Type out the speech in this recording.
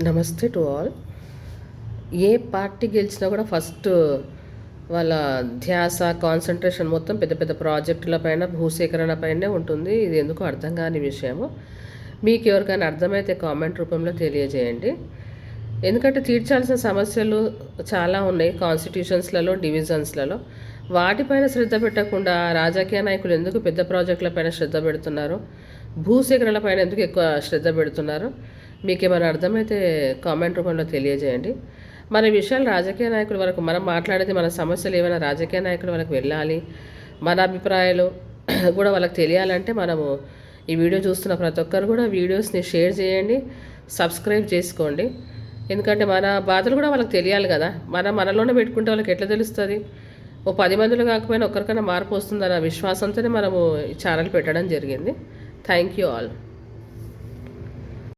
నమస్తే to all. A party గెలిచినా కూడా ఫస్ట్ వాళ్ళ ధ్యాస, కాన్సంట్రేషన్ మొత్తం పెద్ద పెద్ద ప్రాజెక్టుల పైన, భూసేకరణ పైనే ఉంటుంది. ఇది ఎందుకో అర్థం కాని విషయము. మీకు ఎవరికైనా అర్థమైతే కామెంట్ రూపంలో తెలియజేయండి. ఎందుకంటే తీర్చాల్సిన సమస్యలు చాలా ఉన్నాయి కాన్స్టిట్యూషన్స్లలో, డివిజన్స్లలో. వాటిపైన శ్రద్ధ పెట్టకుండా రాజకీయ నాయకులు ఎందుకు పెద్ద ప్రాజెక్టుల పైన శ్రద్ధ పెడుతున్నారు, భూసేకరణల పైన ఎందుకు ఎక్కువ శ్రద్ధ పెడుతున్నారు, మీకేమైనా అర్థమైతే కామెంట్ రూపంలో తెలియజేయండి. మన విషయాలు రాజకీయ నాయకుల వరకు మనం మాట్లాడేది, మన సమస్యలు ఏమైనా రాజకీయ నాయకుల వరకు వెళ్ళాలి, మన అభిప్రాయాలు కూడా వాళ్ళకి తెలియాలంటే మనము ఈ వీడియో చూస్తున్న ప్రతి ఒక్కరు కూడా వీడియోస్ని షేర్ చేయండి, సబ్స్క్రైబ్ చేసుకోండి. ఎందుకంటే మన బాధలు కూడా వాళ్ళకి తెలియాలి కదా. మనలోనే పెట్టుకుంటే వాళ్ళకి ఎట్లా తెలుస్తుంది? ఓ 10 మందిలో కాకపోయినా ఒక్కరికైనా మార్పు వస్తుందన్న విశ్వాసంతోనే మనము ఈ ఛానల్ పెట్టడం జరిగింది. Thank you all.